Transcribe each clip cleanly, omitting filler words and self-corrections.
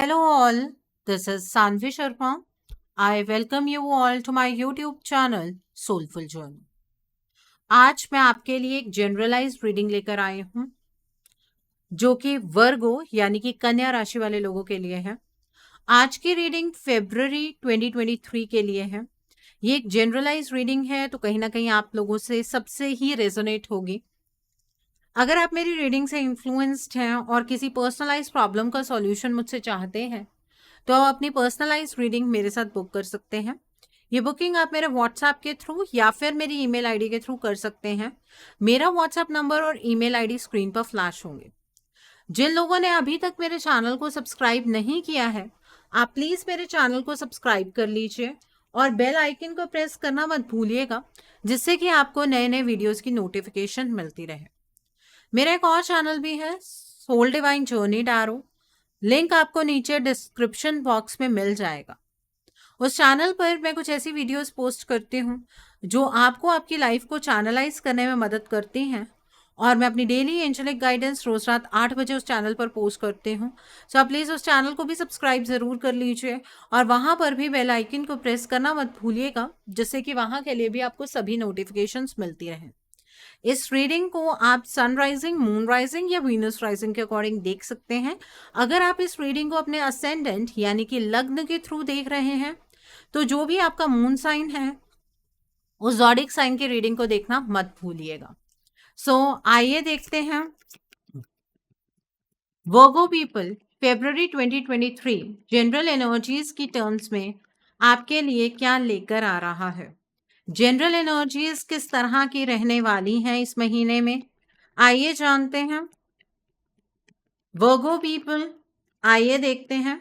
Hello all, this is Sanvi Sharma. I welcome you all to my YouTube channel Soulful Journey. आज मैं आपके लिए एक generalised reading लेकर आई हूँ जो कि वर्गो यानी कि कन्या राशि वाले लोगों के लिए है। आज की रीडिंग फरवरी 2023 के लिए है। ये एक जनरलाइज्ड रीडिंग है तो कहीं ना कहीं आप लोगों से सबसे ही रेजोनेट होगी। अगर आप मेरी रीडिंग से इन्फ्लुएंस्ड हैं और किसी पर्सनलाइज प्रॉब्लम का सॉल्यूशन मुझसे चाहते हैं तो आप अपनी पर्सनलाइज रीडिंग मेरे साथ बुक कर सकते हैं। ये बुकिंग आप मेरे व्हाट्सएप के थ्रू या फिर मेरी ईमेल आईडी के थ्रू कर सकते हैं। मेरा व्हाट्सएप नंबर और ईमेल आईडी स्क्रीन पर फ्लैश होंगे। जिन लोगों ने अभी तक मेरे चैनल को सब्सक्राइब नहीं किया है, आप प्लीज मेरे चैनल को सब्सक्राइब कर लीजिए और बेल आइकन को प्रेस करना मत भूलिएगा, जिससे कि आपको नए नए वीडियोस की नोटिफिकेशन मिलती रहे। मेरा एक और चैनल भी है, soul divine journey tarot. Link आपको नीचे डिस्क्रिप्शन बॉक्स में मिल जाएगा। उस चैनल पर मैं कुछ ऐसी वीडियोस पोस्ट करती हूँ जो आपको आपकी लाइफ को चैनलाइज करने में मदद करती हैं, और मैं अपनी डेली एंजेलिक गाइडेंस रोज रात 8 बजे उस चैनल पर पोस्ट करती हूँ। सो आप प्लीज़ उस चैनल को भी सब्सक्राइब ज़रूर कर लीजिए और वहाँ पर भी बेल आइकन को प्रेस करना मत भूलिएगा, जिससे कि वहाँ के लिए भी आपको सभी नोटिफिकेशंस मिलती रहें। इस रीडिंग को आप सनराइजिंग, मून राइजिंग या वीनस राइजिंग के अकॉर्डिंग देख सकते हैं। अगर आप इस रीडिंग को अपने असेंडेंट यानी कि लग्न के थ्रू देख रहे हैं तो जो भी आपका मून साइन है उस ज़ोडिक साइन की रीडिंग को देखना मत भूलिएगा। सो आइए देखते हैं वर्गो पीपल फरवरी 2023 जनरल एनर्जीज की टर्म्स में आपके लिए क्या लेकर आ रहा है। जनरल एनर्जीज किस तरह की रहने वाली हैं इस महीने में, आइए जानते हैं। वर्गो पीपल, आइए देखते हैं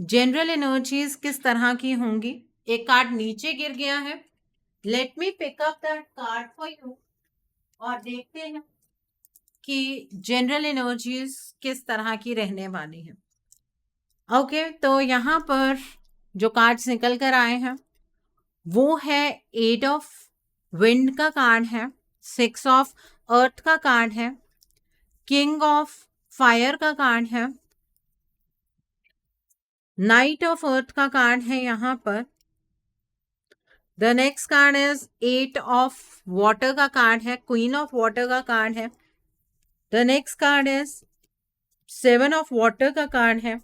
जनरल एनर्जीज किस तरह की होंगी। एक कार्ड नीचे गिर गया है। Let me pick up that card for you और देखते हैं कि जनरल एनर्जीज किस तरह की रहने वाली है। ओके, तो यहाँ पर जो कार्ड्स निकल कर आए हैं वो है 8 ऑफ विंड का कार्ड है, 6 ऑफ अर्थ का कार्ड है, किंग ऑफ फायर का कार्ड है, नाइट ऑफ अर्थ का कार्ड है यहाँ पर। The next card is 8 of water का कार्ड है, क्वीन ऑफ वाटर का कार्ड है। The next card is 7 of water का कार्ड है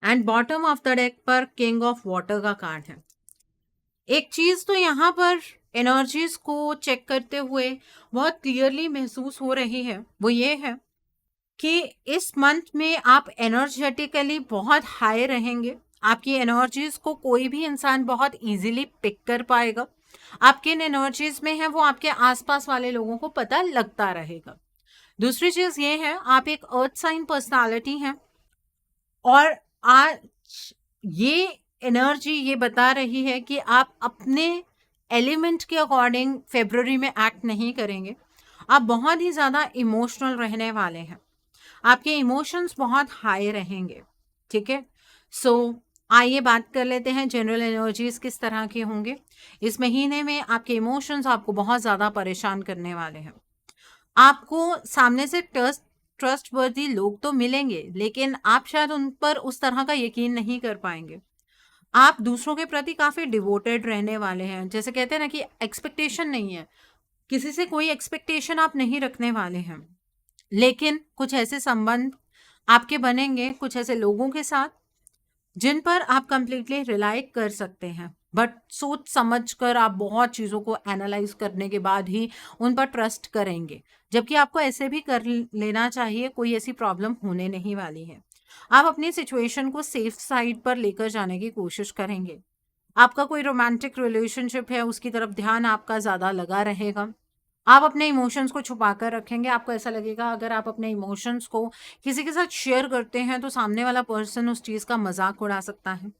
and bottom of the deck पर किंग ऑफ वाटर का कार्ड है। एक चीज तो यहाँ पर एनर्जीज को चेक करते हुए बहुत क्लियरली महसूस हो रही है, वो ये है कि इस मंथ में आप एनर्जेटिकली बहुत हाई रहेंगे। आपकी एनर्जीज को कोई भी इंसान बहुत इजीली पिक कर पाएगा। आप किन एनर्जीज में है वो आपके आसपास वाले लोगों को पता लगता रहेगा। दूसरी चीज ये है, आप एक अर्थ साइन पर्सनालिटी हैं और आज ये एनर्जी ये बता रही है कि आप अपने एलिमेंट के अकॉर्डिंग फरवरी में एक्ट नहीं करेंगे। आप बहुत ही ज़्यादा इमोशनल रहने वाले हैं, आपके इमोशंस बहुत हाई रहेंगे। ठीक है, सो आइए बात कर लेते हैं जनरल एनर्जीज किस तरह के होंगे इस महीने में। आपके इमोशंस आपको बहुत ज़्यादा परेशान करने वाले हैं। आपको सामने से ट्रस्टवर्दी लोग तो मिलेंगे, लेकिन आप शायद उन पर उस तरह का यकीन नहीं कर पाएंगे। आप दूसरों के प्रति काफ़ी डिवोटेड रहने वाले हैं। जैसे कहते हैं ना कि एक्सपेक्टेशन नहीं है, किसी से कोई एक्सपेक्टेशन आप नहीं रखने वाले हैं, लेकिन कुछ ऐसे संबंध आपके बनेंगे कुछ ऐसे लोगों के साथ जिन पर आप कंप्लीटली रिलाई कर सकते हैं। बट सोच समझ कर आप बहुत चीज़ों को एनालाइज करने के बाद ही उन पर ट्रस्ट करेंगे, जबकि आपको ऐसे भी कर लेना चाहिए, कोई ऐसी प्रॉब्लम होने नहीं वाली है। आप अपनी सिचुएशन को सेफ साइड पर लेकर जाने की कोशिश करेंगे। आपका कोई रोमांटिक रिलेशनशिप है उसकी तरफ ध्यान आपका ज़्यादा लगा रहेगा। आप अपने इमोशंस को छुपा कर रखेंगे। आपको ऐसा लगेगा अगर आप अपने इमोशंस को किसी के साथ शेयर करते हैं तो सामने वाला पर्सन उस चीज़ का मजाक उड़ा सकता है।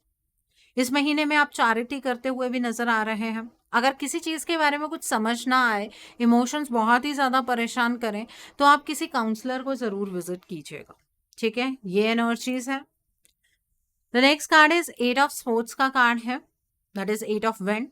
इस महीने में आप चैरिटी करते हुए भी नजर आ रहे हैं। अगर किसी चीज़ के बारे में कुछ समझ ना आए, इमोशंस बहुत ही ज़्यादा परेशान करें, तो आप किसी काउंसलर को ज़रूर विजिट कीजिएगा। ठीक है, ये एनर्जीज है। The next card is 8 of sports का कार्ड है, दैट इज 8 ऑफ विंड।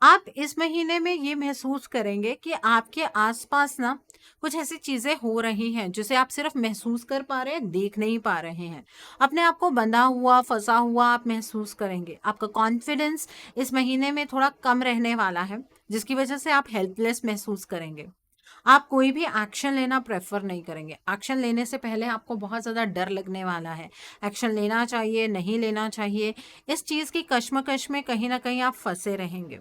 आप इस महीने में ये महसूस करेंगे कि आपके आसपास ना कुछ ऐसी चीजें हो रही हैं जिसे आप सिर्फ महसूस कर पा रहे हैं, देख नहीं पा रहे हैं। अपने आप को बंधा हुआ, फंसा हुआ आप महसूस करेंगे। आपका कॉन्फिडेंस इस महीने में थोड़ा कम रहने वाला है, जिसकी वजह से आप हेल्पलेस महसूस करेंगे। आप कोई भी एक्शन लेना प्रेफर नहीं करेंगे। एक्शन लेने से पहले आपको बहुत ज़्यादा डर लगने वाला है। एक्शन लेना चाहिए, नहीं लेना चाहिए, इस चीज़ की कश्मकश में कहीं ना कहीं आप फंसे रहेंगे।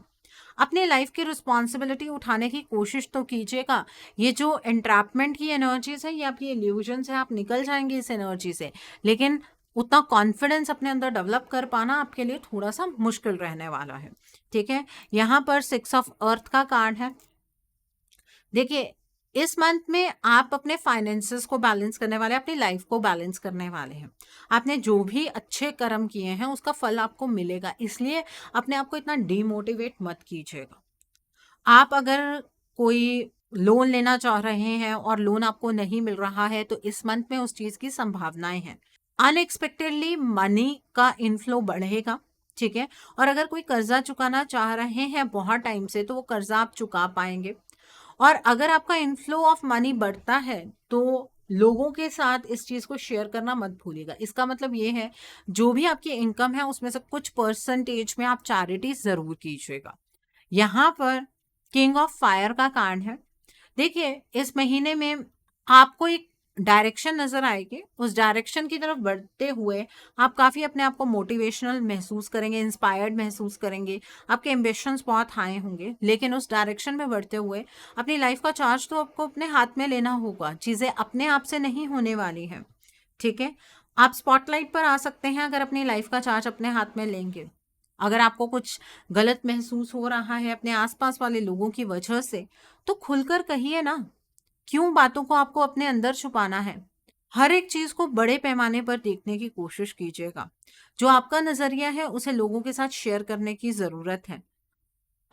अपनी लाइफ की रिस्पॉन्सिबिलिटी उठाने की कोशिश तो कीजिएगा। ये जो एंट्रैपमेंट की एनर्जीज है, ये आपकी इल्यूजन है, आप निकल जाएंगे इस एनर्जी से। लेकिन उतना कॉन्फिडेंस अपने अंदर डेवलप कर पाना आपके लिए थोड़ा सा मुश्किल रहने वाला है। ठीक है, यहाँ पर 6 ऑफ अर्थ का कार्ड है। देखिए, इस मंथ में आप अपने फाइनेंसेस को बैलेंस करने वाले हैं, अपनी लाइफ को बैलेंस करने वाले हैं। आपने जो भी अच्छे कर्म किए हैं उसका फल आपको मिलेगा, इसलिए अपने आप को इतना डीमोटिवेट मत कीजिएगा। आप अगर कोई लोन लेना चाह रहे हैं और लोन आपको नहीं मिल रहा है, तो इस मंथ में उस चीज की संभावनाएं हैं। अनएक्सपेक्टेडली मनी का इनफ्लो बढ़ेगा। ठीक है, और अगर कोई कर्जा चुकाना चाह रहे हैं बहुत टाइम से, तो वो कर्जा आप चुका पाएंगे। और अगर आपका इनफ्लो ऑफ मनी बढ़ता है, तो लोगों के साथ इस चीज को शेयर करना मत भूलिएगा। इसका मतलब ये है, जो भी आपकी इनकम है उसमें से कुछ परसेंटेज में आप चैरिटी जरूर कीजिएगा। यहाँ पर किंग ऑफ फायर का कार्ड है। देखिए, इस महीने में आपको एक डायरेक्शन नजर आएगी। उस डायरेक्शन की तरफ बढ़ते हुए आप काफी अपने आप को मोटिवेशनल महसूस करेंगे, इंस्पायर्ड महसूस करेंगे। आपके एम्बिशंस बहुत हाई होंगे, लेकिन उस डायरेक्शन में बढ़ते हुए अपनी लाइफ का चार्ज तो आपको अपने हाथ में लेना होगा। चीजें अपने आप से नहीं होने वाली हैं। ठीक है, आप स्पॉटलाइट पर आ सकते हैं अगर अपनी लाइफ का चार्ज अपने हाथ में लेंगे। अगर आपको कुछ गलत महसूस हो रहा है अपने आसपास वाले लोगों की वजह से, तो खुलकर कहिए ना। क्यों बातों को आपको अपने अंदर छुपाना है? हर एक चीज को बड़े पैमाने पर देखने की कोशिश कीजिएगा। जो आपका नजरिया है उसे लोगों के साथ शेयर करने की जरूरत है।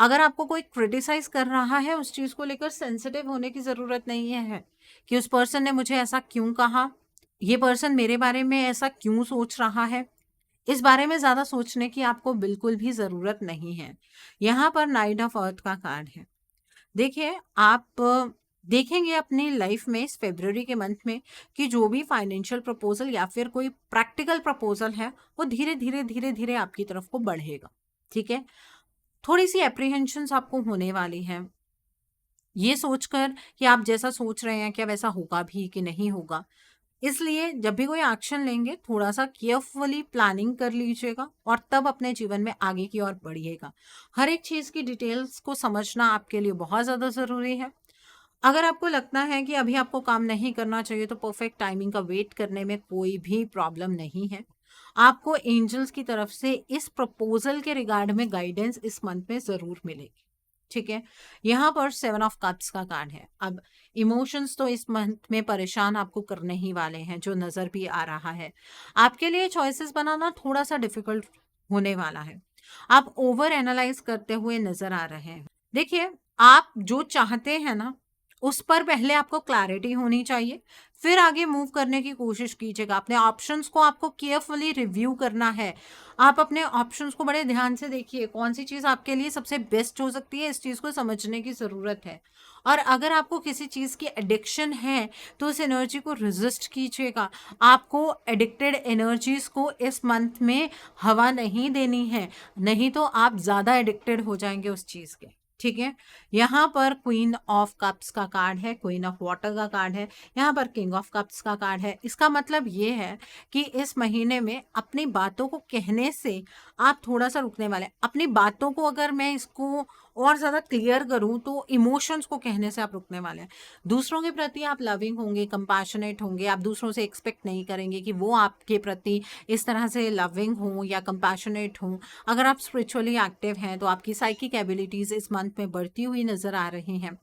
अगर आपको कोई क्रिटिसाइज कर रहा है, उस चीज को लेकर सेंसिटिव होने की जरूरत नहीं है कि उस पर्सन ने मुझे ऐसा क्यों कहा, ये पर्सन मेरे बारे में ऐसा क्यों सोच रहा है। इस बारे में ज्यादा सोचने की आपको बिल्कुल भी जरूरत नहीं है। यहाँ पर नाइट ऑफ अर्थ का कार्ड है। देखिए, आप देखेंगे अपनी लाइफ में इस फेब्रुअरी के मंथ में कि जो भी फाइनेंशियल प्रपोजल या फिर कोई प्रैक्टिकल प्रपोजल है, वो धीरे धीरे धीरे धीरे आपकी तरफ को बढ़ेगा। ठीक है, थोड़ी सी एप्रीहेंशंस आपको होने वाली है, ये सोचकर कि आप जैसा सोच रहे हैं क्या वैसा होगा भी कि नहीं होगा। इसलिए जब भी कोई एक्शन लेंगे, थोड़ा सा केयरफुली प्लानिंग कर लीजिएगा और तब अपने जीवन में आगे की ओर बढ़िएगा। हर एक चीज की डिटेल्स को समझना आपके लिए बहुत ज्यादा जरूरी है। अगर आपको लगता है कि अभी आपको काम नहीं करना चाहिए, तो परफेक्ट टाइमिंग का वेट करने में कोई भी प्रॉब्लम नहीं है। आपको एंजल्स की तरफ से इस प्रपोजल के रिगार्ड में गाइडेंस इस मंथ में जरूर मिलेगी। ठीक है, यहाँ पर 7 ऑफ कप्स का कार्ड है। अब इमोशंस तो इस मंथ में परेशान आपको करने ही वाले हैं, जो नजर भी आ रहा है। आपके लिए चॉइसेस बनाना थोड़ा सा डिफिकल्ट होने वाला है। आप ओवर एनालाइज करते हुए नजर आ रहे हैं। देखिए, आप जो चाहते हैं ना, उस पर पहले आपको क्लैरिटी होनी चाहिए, फिर आगे मूव करने की कोशिश कीजिएगा। अपने ऑप्शंस को आपको केयरफुली रिव्यू करना है। आप अपने ऑप्शंस को बड़े ध्यान से देखिए, कौन सी चीज़ आपके लिए सबसे बेस्ट हो सकती है, इस चीज़ को समझने की ज़रूरत है। और अगर आपको किसी चीज़ की एडिक्शन है, तो उस एनर्जी को रेजिस्ट कीजिएगा। आपको एडिक्टेड एनर्जीज को इस मंथ में हवा नहीं देनी है, नहीं तो आप ज़्यादा एडिक्टेड हो जाएंगे उस चीज़ के। ठीक है, यहाँ पर क्वीन ऑफ कप्स का कार्ड है, क्वीन ऑफ वाटर का कार्ड है, यहाँ पर किंग ऑफ कप्स का कार्ड है। इसका मतलब ये है कि इस महीने में अपनी बातों को कहने से आप थोड़ा सा रुकने वाले हैं। अपनी बातों को अगर मैं इसको और ज़्यादा क्लियर करूँ, तो इमोशंस को कहने से आप रुकने वाले हैं। दूसरों के प्रति आप लविंग होंगे, कंपैशनेट होंगे। आप दूसरों से एक्सपेक्ट नहीं करेंगे कि वो आपके प्रति इस तरह से लविंग हों या कंपैशनेट हों। अगर आप स्पिरिचुअली एक्टिव हैं, तो आपकी साइकिक एबिलिटीज इस मंथ में बढ़ती हुई नजर आ रही हैं।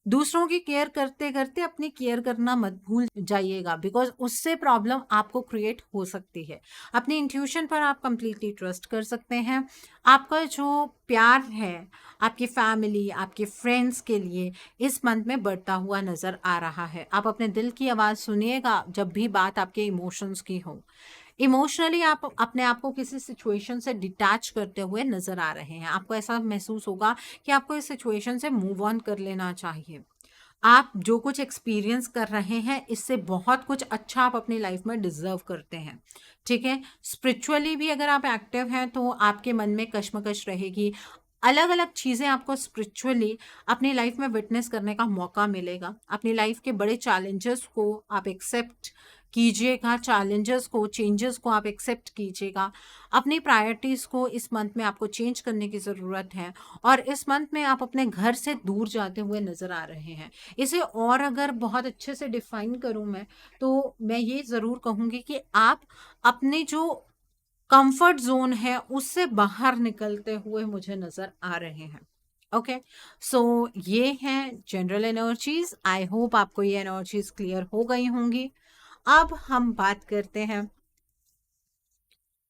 दूसरों की केयर करते करते अपनी केयर करना मत भूल जाइएगा, बिकॉज उससे प्रॉब्लम आपको क्रिएट हो सकती है। अपनी इंट्यूशन पर आप कंप्लीटली ट्रस्ट कर सकते हैं। आपका जो प्यार है आपकी फैमिली, आपके फ्रेंड्स के लिए इस मंथ में बढ़ता हुआ नजर आ रहा है। आप अपने दिल की आवाज़ सुनिएगा जब भी बात आपके इमोशंस की हो। इमोशनली आप अपने आप को किसी सिचुएशन से डिटैच करते हुए नजर आ रहे हैं। आपको ऐसा महसूस होगा कि आपको इस सिचुएशन से मूव ऑन कर लेना चाहिए। आप जो कुछ एक्सपीरियंस कर रहे हैं इससे बहुत कुछ अच्छा आप अपनी लाइफ में डिजर्व करते हैं। ठीक है, स्पिरिचुअली भी अगर आप एक्टिव हैं तो आपके मन में कश्मकश रहेगी। अलग अलग चीज़ें आपको स्पिरिचुअली अपनी लाइफ में विटनेस करने का मौका मिलेगा। अपनी लाइफ के बड़े चैलेंजेस को आप एक्सेप्ट कीजिएगा, चैलेंजेस को, चेंजेस को आप एक्सेप्ट कीजिएगा। अपनी प्रायोरिटीज़ को इस मंथ में आपको चेंज करने की ज़रूरत है। और इस मंथ में आप अपने घर से दूर जाते हुए नज़र आ रहे हैं। इसे और अगर बहुत अच्छे से डिफाइन करूं मैं, तो मैं ये ज़रूर कहूँगी कि आप अपने जो कंफर्ट जोन है उससे बाहर निकलते हुए मुझे नज़र आ रहे हैं। ओके, सो ये हैं जनरल एनर्जीज। आई होप आपको ये एनर्जीज क्लियर हो गई होंगी। अब हम बात करते हैं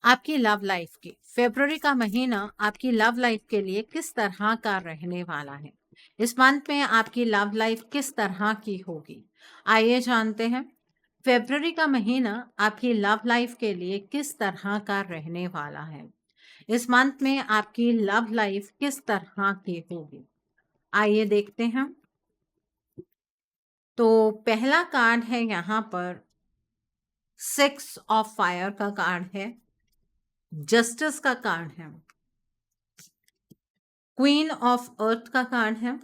आपकी लव लाइफ की। फरवरी का महीना आपकी लव लाइफ के लिए किस तरह का रहने वाला है? इस मंथ में आपकी लव लाइफ किस तरह की होगी? आइए जानते हैं। फरवरी का महीना आपकी लव लाइफ के लिए किस तरह का रहने वाला है? इस मंथ में आपकी लव लाइफ किस तरह की होगी? आइए देखते हैं। तो पहला कार्ड है यहाँ पर 6 ऑफ फायर का कार्ड है, जस्टिस का कार्ड है, क्वीन ऑफ अर्थ का कार्ड है,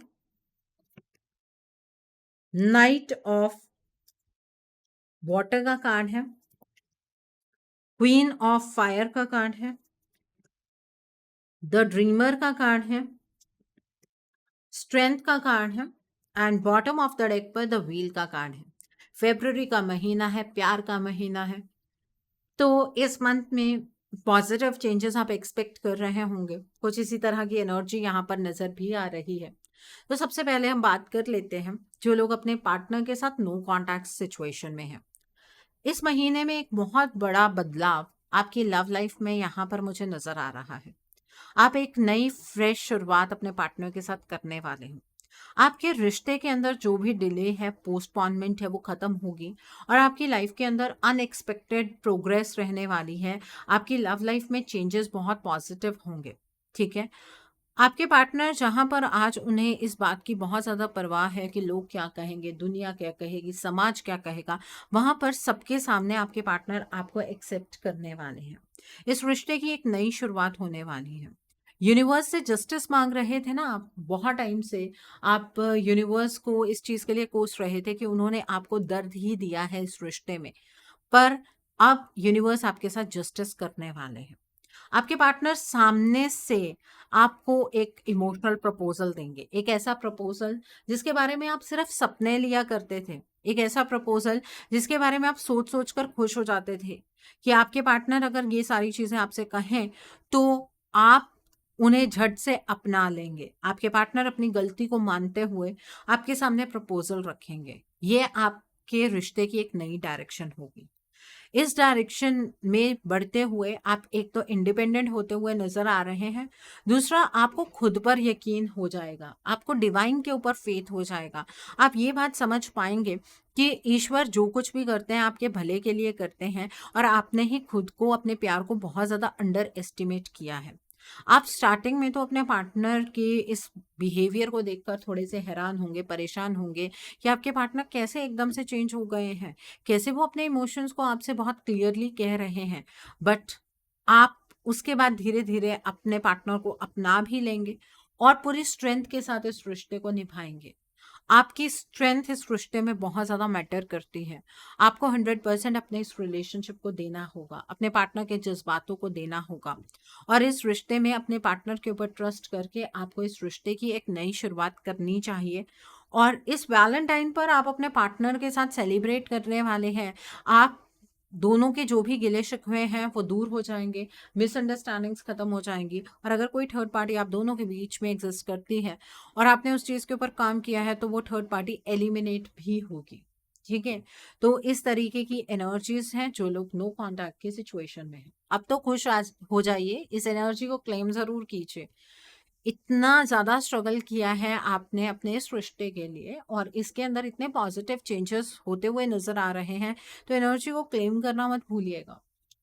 नाइट ऑफ वाटर का कार्ड है, क्वीन ऑफ फायर का कार्ड है, द ड्रीमर का कार्ड है, स्ट्रेंथ का कार्ड है, and bottom of the deck पर द व्हील का कार्ड है। फेब्रुअरी का महीना है, प्यार का महीना है, तो इस मंथ में पॉजिटिव चेंजेस आप एक्सपेक्ट कर रहे होंगे। कुछ इसी तरह की एनर्जी यहाँ पर नजर भी आ रही है। तो सबसे पहले हम बात कर लेते हैं जो लोग अपने पार्टनर के साथ नो कॉन्टैक्ट सिचुएशन में हैं। इस महीने में एक बहुत बड़ा बदलाव आपकी लव लाइफ में यहाँ पर मुझे नजर आ रहा है। आप एक नई फ्रेश शुरुआत अपने पार्टनर के साथ करने वाले हैं। आपके रिश्ते के अंदर जो भी डिले है, पोस्टपोनमेंट है, वो खत्म होगी और आपकी लाइफ के अंदर अनएक्सपेक्टेड प्रोग्रेस रहने वाली है। आपकी लव लाइफ में चेंजेस बहुत पॉजिटिव होंगे। ठीक है, आपके पार्टनर जहां पर आज उन्हें इस बात की बहुत ज़्यादा परवाह है कि लोग क्या कहेंगे, दुनिया क्या कहेगी, समाज क्या कहेगा, वहां पर सबके सामने आपके पार्टनर आपको एक्सेप्ट करने वाले हैं। इस रिश्ते की एक नई शुरुआत होने वाली है। यूनिवर्स से जस्टिस मांग रहे थे ना आप बहुत टाइम से। आप यूनिवर्स को इस चीज़ के लिए कोस रहे थे कि उन्होंने आपको दर्द ही दिया है इस रिश्ते में, पर अब यूनिवर्स आपके साथ जस्टिस करने वाले हैं। आपके पार्टनर सामने से आपको एक इमोशनल प्रपोजल देंगे, एक ऐसा प्रपोजल जिसके बारे में आप सिर्फ सपने लिया करते थे, एक ऐसा प्रपोजल जिसके बारे में आप सोच सोच कर खुश हो जाते थे कि आपके पार्टनर अगर ये सारी चीजें आपसे कहें तो आप उन्हें झट से अपना लेंगे। आपके पार्टनर अपनी गलती को मानते हुए आपके सामने प्रपोजल रखेंगे। ये आपके रिश्ते की एक नई डायरेक्शन होगी। इस डायरेक्शन में बढ़ते हुए आप एक तो इंडिपेंडेंट होते हुए नजर आ रहे हैं, दूसरा आपको खुद पर यकीन हो जाएगा, आपको डिवाइन के ऊपर फेथ हो जाएगा। आप ये बात समझ पाएंगे कि ईश्वर जो कुछ भी करते हैं आपके भले के लिए करते हैं और आपने ही खुद को, अपने प्यार को बहुत ज़्यादा अंडर एस्टिमेट किया है। आप स्टार्टिंग में तो अपने पार्टनर के इस बिहेवियर को देखकर थोड़े से हैरान होंगे, परेशान होंगे कि आपके पार्टनर कैसे एकदम से चेंज हो गए हैं, कैसे वो अपने इमोशंस को आपसे बहुत क्लियरली कह रहे हैं। बट आप उसके बाद धीरे धीरे अपने पार्टनर को अपना भी लेंगे और पूरी स्ट्रेंथ के साथ इस रिश्ते को निभाएंगे। आपकी स्ट्रेंथ इस रिश्ते में बहुत ज़्यादा मैटर करती है। आपको 100% अपने इस रिलेशनशिप को देना होगा, अपने पार्टनर के जज्बातों को देना होगा और इस रिश्ते में अपने पार्टनर के ऊपर ट्रस्ट करके आपको इस रिश्ते की एक नई शुरुआत करनी चाहिए। और इस वैलेंटाइन पर आप अपने पार्टनर के साथ सेलिब्रेट करने वाले हैं। आप दोनों के जो भी गिले शिकवे हैं वो दूर हो जाएंगे, मिसअंडरस्टैंडिंग्स खत्म हो जाएंगी और अगर कोई थर्ड पार्टी आप दोनों के बीच में एग्जिस्ट करती है और आपने उस चीज़ के ऊपर काम किया है तो वो थर्ड पार्टी एलिमिनेट भी होगी। ठीक है, तो इस तरीके की एनर्जीज हैं जो लोग नो कॉन्टैक्ट की सिचुएशन में हैं। अब तो खुश आज हो जाइए, इस एनर्जी को क्लेम जरूर कीजिए। इतना ज़्यादा स्ट्रगल किया है आपने अपने इस रिश्ते के लिए और इसके अंदर इतने पॉजिटिव चेंजेस होते हुए नज़र आ रहे हैं, तो एनर्जी को क्लेम करना मत भूलिएगा।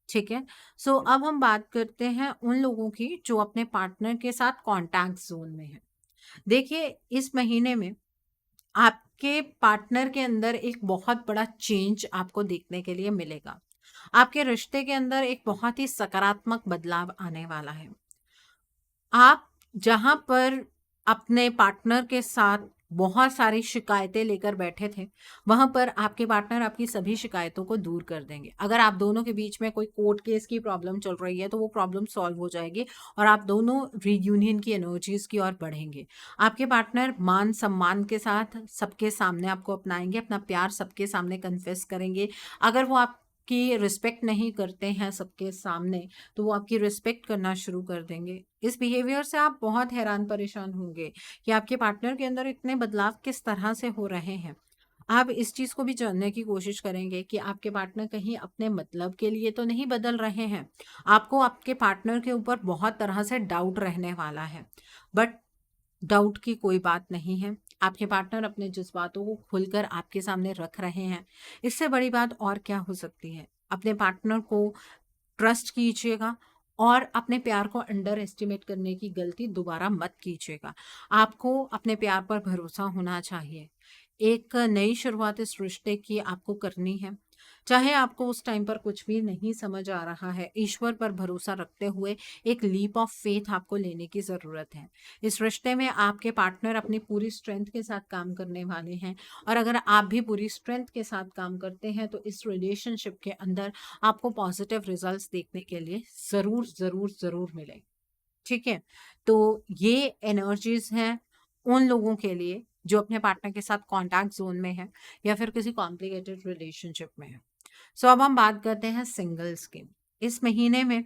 ठीक है। सो अब हम बात करते हैं उन लोगों की जो अपने पार्टनर के साथ कॉन्टैक्ट जोन में है। देखिए, इस महीने में आपके पार्टनर के अंदर एक बहुत बड़ा चेंज आपको देखने के लिए मिलेगा। आपके रिश्ते के अंदर एक बहुत ही सकारात्मक बदलाव आने वाला है। आप जहाँ पर अपने पार्टनर के साथ बहुत सारी शिकायतें लेकर बैठे थे, वहाँ पर आपके पार्टनर आपकी सभी शिकायतों को दूर कर देंगे। अगर आप दोनों के बीच में कोई कोर्ट केस की प्रॉब्लम चल रही है, तो वो प्रॉब्लम सॉल्व हो जाएगी और आप दोनों रियूनियन की एनर्जीज़ की ओर बढ़ेंगे। आपके पार्टनर मान-सम्मान के साथ सबके सामने आपको अपनाएँगे, अपना प्यार सबके सामने कन्फेस करेंगे। अगर वो आपकी रिस्पेक्ट नहीं करते हैं सबके सामने, तो वो आपकी रिस्पेक्ट करना शुरू कर देंगे। इस बिहेवियर से आप बहुत हैरान परेशान होंगे कि आपके पार्टनर के अंदर इतने बदलाव किस तरह से हो रहे हैं। आप इस चीज़ को भी जानने की कोशिश करेंगे कि आपके पार्टनर कहीं अपने मतलब के लिए तो नहीं बदल रहे हैं। आपको आपके पार्टनर के ऊपर बहुत तरह से डाउट रहने वाला है, बट डाउट की कोई बात नहीं है। आपके पार्टनर अपने जज़्बातों को खुलकर आपके सामने रख रहे हैं। इससे बड़ी बात और क्या हो सकती है? अपने पार्टनर को ट्रस्ट कीजिएगा और अपने प्यार को अंडर एस्टिमेट करने की गलती दोबारा मत कीजिएगा। आपको अपने प्यार पर भरोसा होना चाहिए। एक नई शुरुआत इस रिश्ते की आपको करनी है। चाहे आपको उस टाइम पर कुछ भी नहीं समझ आ रहा है, ईश्वर पर भरोसा रखते हुए एक लीप ऑफ फेथ आपको लेने की ज़रूरत है। इस रिश्ते में आपके पार्टनर अपनी पूरी स्ट्रेंथ के साथ काम करने वाले हैं और अगर आप भी पूरी स्ट्रेंथ के साथ काम करते हैं, तो इस रिलेशनशिप के अंदर आपको पॉजिटिव रिजल्ट्स देखने के लिए ज़रूर, ज़रूर, ज़रूर मिलेंगे। ठीक है? तो ये एनर्जीज़ हैं उन लोगों के लिए जो अपने पार्टनर के साथ कॉन्टैक्ट ज़ोन में हैं या फिर किसी कॉम्प्लिकेटेड रिलेशनशिप में हैं। सो अब हम बात करते हैं सिंगल्स की। इस महीने में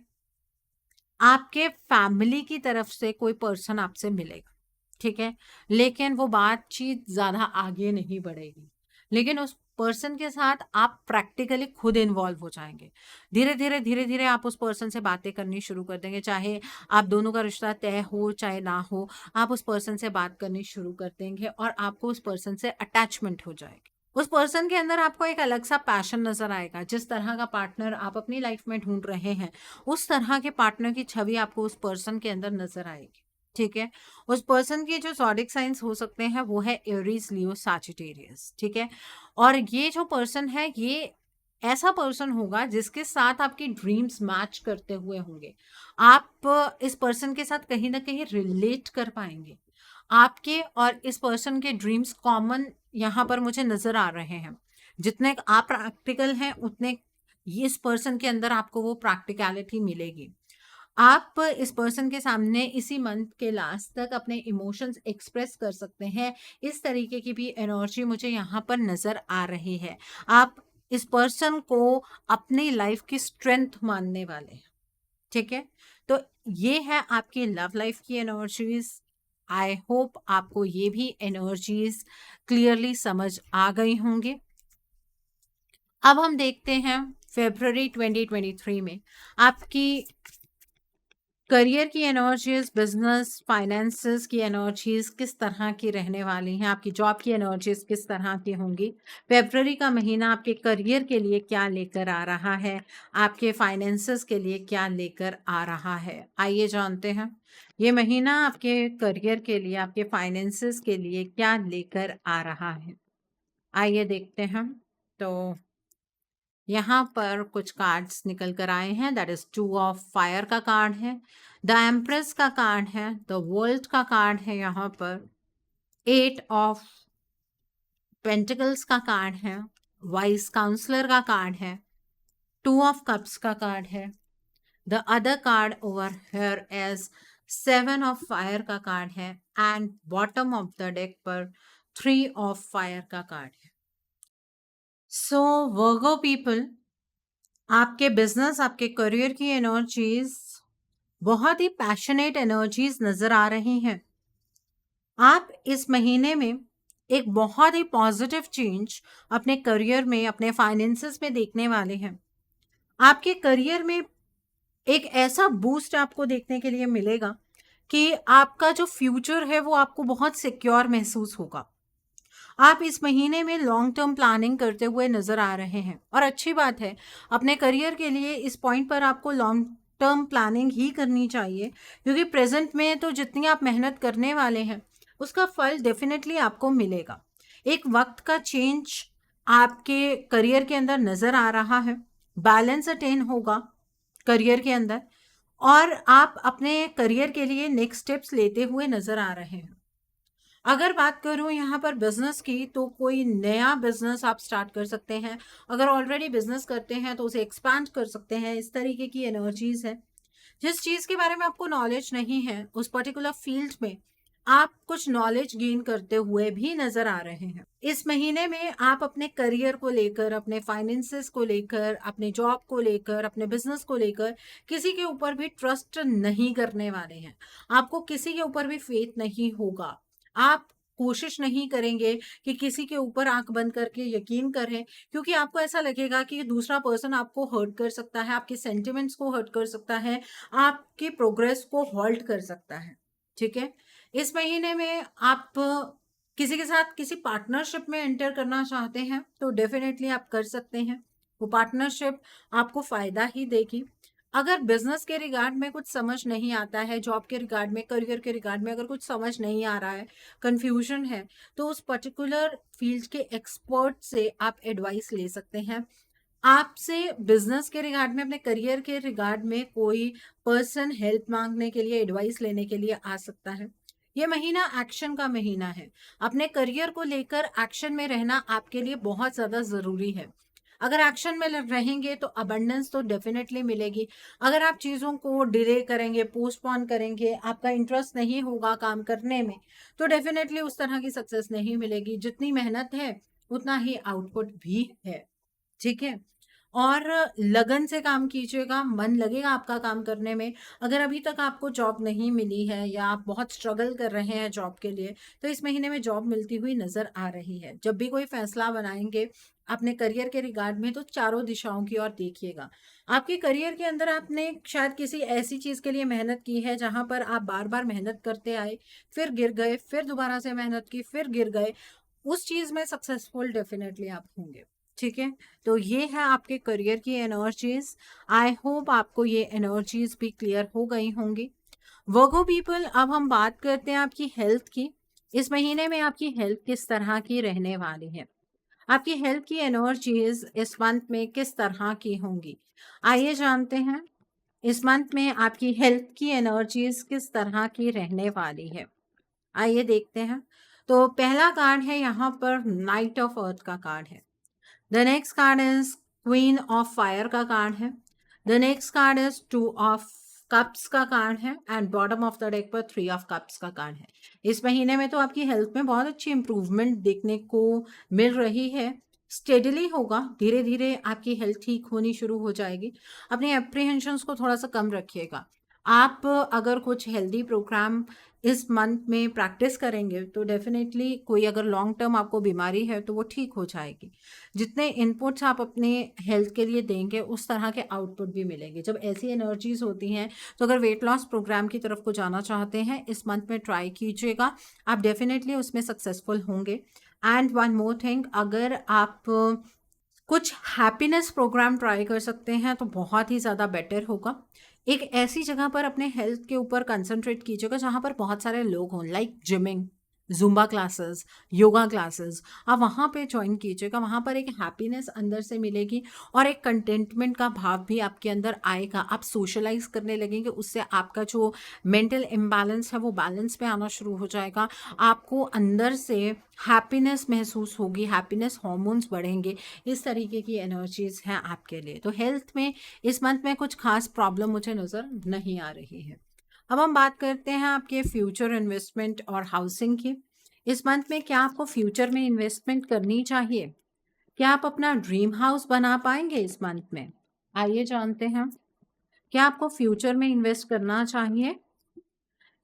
आपके फैमिली की तरफ से कोई पर्सन आपसे मिलेगा, ठीक है? लेकिन वो बातचीत ज़्यादा आगे नहीं बढ़ेगी। लेकिन उस पर्सन के साथ आप प्रैक्टिकली खुद इन्वॉल्व हो जाएँगे। धीरे-धीरे, धीरे-धीरे आप उस पर्सन से बातें करनी शुरू कर देंगे, चाहे आप दोनों का रिश्ता तय हो, चाहे ना हो, आप उस पर्सन से बात करनी शुरू कर देंगे और आपको उस पर्सन से अटैचमेंट हो जाएगी। उस पर्सन के अंदर आपको एक अलग-सा पैशन नज़र आएगा, जिस तरह का पार्टनर आप अपनी लाइफ में ढूँढ रहे हैं, उस तरह के पार्टनर की छवि आपको उस पर्सन के अंदर नज़र आएगी, ठीक है? उस पर्सन के जो ज़ोडिएक साइन्स हो सकते हैं, वो है एरीज़, लियो, सजिटेरियस, ठीक है? और ये जो पर्सन है, ये ऐसा पर्सन होगा जिसके साथ आपकी ड्रीम्स मैच करते हुए होंगे। आप इस पर्सन के साथ कहीं न कहीं रिलेट कर पाएँगे। आपके और इस पर्सन के ड्रीम्स कॉमन यहाँ पर मुझे नज़र आ रहे हैं। जितने आप प्रैक्टिकल हैं, उतने ये इस पर्सन के अंदर आपको वो प्रैक्टिकैलिटी मिलेगी। आप इस पर्सन के सामने इसी मंथ के लास्ट तक अपने इमोशंस एक्सप्रेस कर सकते हैं। इस तरीके की भी एनर्जी मुझे यहाँ पर नज़र आ रही है। आप इस पर्सन को अपनी लाइफ की स्ट्रेंथ मानने वाले हैं, ठीक है? तो ये है आपकी लव लाइफ की एनर्जीज़। आई होप आपको ये भी एनर्जीज़ क्लियरली समझ आ गई होंगी। अब हम देखते हैं फ़रवरी 2023 में आपकी करियर की एनर्जीज, बिजनेस, फाइनेंसेस की एनर्जीज किस तरह की रहने वाली हैं, आपकी जॉब की एनर्जीज किस तरह की होंगी। फेब्रुअरी का महीना आपके करियर के लिए क्या लेकर आ रहा है, आपके फाइनेंसेस के लिए क्या लेकर आ रहा है, आइए जानते हैं ये महीना आपके करियर के लिए, आपके फाइनेंसेस के लिए क्या लेकर आ रहा है। आइए देखते हैं। तो यहाँ पर कुछ कार्ड्स निकल कर आए हैं। दैट इज 2 ऑफ फायर का कार्ड है, द एम्प्रेस का कार्ड है, द वर्ल्ड का कार्ड है, यहाँ पर 8 ऑफ पेंटिकल्स का कार्ड है, वाइस काउंसलर का कार्ड है, 2 ऑफ कप्स का कार्ड है, the other card over here as 7 of fire का कार्ड है and bottom of the deck पर 3 ऑफ फायर का कार्ड है। सो वर्गो पीपल, आपके बिजनेस, आपके करियर की एनर्जीज बहुत ही पैशनेट एनर्जीज नजर आ रही हैं। आप इस महीने में एक बहुत ही पॉजिटिव चेंज अपने करियर में, अपने फाइनेंसेस में देखने वाले हैं। आपके करियर में एक ऐसा बूस्ट आपको देखने के लिए मिलेगा कि आपका जो फ्यूचर है वो आपको बहुत सिक्योर महसूस होगा। आप इस महीने में लॉन्ग टर्म प्लानिंग करते हुए नजर आ रहे हैं और अच्छी बात है। अपने करियर के लिए इस पॉइंट पर आपको लॉन्ग टर्म प्लानिंग ही करनी चाहिए, क्योंकि प्रेजेंट में तो जितनी आप मेहनत करने वाले हैं उसका फल डेफिनेटली आपको मिलेगा। एक वक्त का चेंज आपके करियर के अंदर नजर आ रहा है, बैलेंस अटेन होगा करियर के अंदर, और आप अपने करियर के लिए नेक्स्ट स्टेप्स लेते हुए नजर आ रहे हैं। अगर बात करूं यहाँ पर बिजनेस की, तो कोई नया बिजनेस आप स्टार्ट कर सकते हैं। अगर ऑलरेडी बिजनेस करते हैं तो उसे एक्सपांड कर सकते हैं। इस तरीके की एनर्जीज है। जिस चीज के बारे में आपको नॉलेज नहीं है उस पर्टिकुलर फील्ड में आप कुछ नॉलेज गेन करते हुए भी नजर आ रहे हैं। इस महीने में आप अपने करियर को लेकर, अपने फाइनेंसेस को लेकर, अपने जॉब को लेकर, अपने बिजनेस को लेकर किसी के ऊपर भी ट्रस्ट नहीं करने वाले हैं। आपको किसी के ऊपर भी फेथ नहीं होगा। आप कोशिश नहीं करेंगे कि किसी के ऊपर आंख बंद करके यकीन करें, क्योंकि आपको ऐसा लगेगा कि दूसरा पर्सन आपको हर्ट कर सकता है, आपके सेंटिमेंट्स को हर्ट कर सकता है, आपकी प्रोग्रेस को हॉल्ट कर सकता है। ठीक है। इस महीने में आप किसी के साथ किसी पार्टनरशिप में एंटर करना चाहते हैं तो डेफिनेटली आप कर सकते हैं। वो पार्टनरशिप आपको फायदा ही देगी। अगर बिजनेस के रिगार्ड में कुछ समझ नहीं आता है, जॉब के रिगार्ड में, करियर के रिगार्ड में अगर कुछ समझ नहीं आ रहा है, कंफ्यूजन है, तो उस पर्टिकुलर फील्ड के एक्सपर्ट से आप एडवाइस ले सकते हैं। आपसे बिजनेस के रिगार्ड में, अपने करियर के रिगार्ड में कोई पर्सन हेल्प मांगने के लिए, एडवाइस लेने के लिए आ सकता है। ये महीना एक्शन का महीना है। अपने करियर को लेकर एक्शन में रहना आपके लिए बहुत ज्यादा जरूरी है। अगर एक्शन में रहेंगे तो अबंडेंस तो डेफिनेटली मिलेगी। अगर आप चीजों को डिले करेंगे, पोस्टपोन करेंगे, आपका इंटरेस्ट नहीं होगा काम करने में, तो डेफिनेटली उस तरह की सक्सेस नहीं मिलेगी। जितनी मेहनत है उतना ही आउटपुट भी है। ठीक है। और लगन से काम कीजिएगा, मन लगेगा आपका काम करने में। अगर अभी तक आपको जॉब नहीं मिली है या आप बहुत स्ट्रगल कर रहे हैं जॉब के लिए, तो इस महीने में जॉब मिलती हुई नजर आ रही है। जब भी कोई फैसला बनाएंगे अपने करियर के रिगार्ड में, तो चारों दिशाओं की ओर देखिएगा। आपके करियर के अंदर आपने शायद किसी ऐसी चीज के लिए मेहनत की है जहां पर आप बार बार मेहनत करते आए, फिर गिर गए, फिर दोबारा से मेहनत की, फिर गिर गए। उस चीज में सक्सेसफुल डेफिनेटली आप होंगे। ठीक है। तो ये है आपके करियर की एनर्जीज। आई होप आपको ये एनर्जीज भी क्लियर हो गई होंगी। वर्गो पीपल, अब हम बात करते हैं आपकी हेल्थ की। इस महीने में आपकी हेल्थ किस तरह की रहने वाली है? आपकी हेल्थ की एनर्जीज इस मंथ में किस तरह की होंगी? आइए जानते हैं इस मंथ में आपकी हेल्थ की एनर्जीज किस तरह की रहने वाली है। आइए देखते हैं। तो पहला कार्ड है यहाँ पर नाइट ऑफ अर्थ का कार्ड है। The next card is queen of fire का कार्ड है। The next card is two of cups का कार्ड है and bottom of the deck पर थ्री ऑफ कप्स का कार्ड है। इस महीने में तो आपकी हेल्थ में बहुत अच्छी इंप्रूवमेंट देखने को मिल रही है। स्टेडली होगा, धीरे धीरे आपकी हेल्थ ठीक होनी शुरू हो जाएगी। अपने एप्रीहेंशंस को थोड़ा सा कम रखिएगा। आप अगर कुछ हेल्दी प्रोग्राम इस मंथ में प्रैक्टिस करेंगे तो डेफिनेटली कोई अगर लॉन्ग टर्म आपको बीमारी है तो वो ठीक हो जाएगी। जितने इनपुट्स आप अपने हेल्थ के लिए देंगे उस तरह के आउटपुट भी मिलेंगे। जब ऐसी एनर्जीज होती हैं तो अगर वेट लॉस प्रोग्राम की तरफ को जाना चाहते हैं इस मंथ में ट्राई कीजिएगा, आप डेफिनेटली उसमें सक्सेसफुल होंगे। एंड वन मोर थिंग, अगर आप कुछ हैप्पीनेस प्रोग्राम ट्राई कर सकते हैं तो बहुत ही ज़्यादा बेटर होगा। एक ऐसी जगह पर अपने हेल्थ के ऊपर कंसंट्रेट कीजिएगा जहाँ पर बहुत सारे लोग हों, like gymming, Zumba classes, yoga classes. आप वहाँ पे ज्वाइन कीजिएगा। वहाँ पर एक हैप्पीनेस अंदर से मिलेगी और एक कंटेंटमेंट का भाव भी आपके अंदर आएगा। आप सोशलाइज करने लगेंगे, उससे आपका जो मेंटल इम्बैलेंस है वो बैलेंस पे आना शुरू हो जाएगा। आपको अंदर से हैप्पीनेस महसूस होगी, हैप्पीनेस हॉर्मोन्स बढ़ेंगे। इस तरीके की एनर्जीज हैं आपके लिए। तो हेल्थ में इस मंथ में कुछ खास प्रॉब्लम मुझे नज़र नहीं आ रही है। अब हम बात करते हैं आपके फ्यूचर इन्वेस्टमेंट और हाउसिंग की। इस मंथ में क्या आपको फ्यूचर में इन्वेस्टमेंट करनी चाहिए? क्या आप अपना ड्रीम हाउस बना पाएंगे इस मंथ में? आइए जानते हैं। क्या आपको फ्यूचर में इन्वेस्ट करना चाहिए?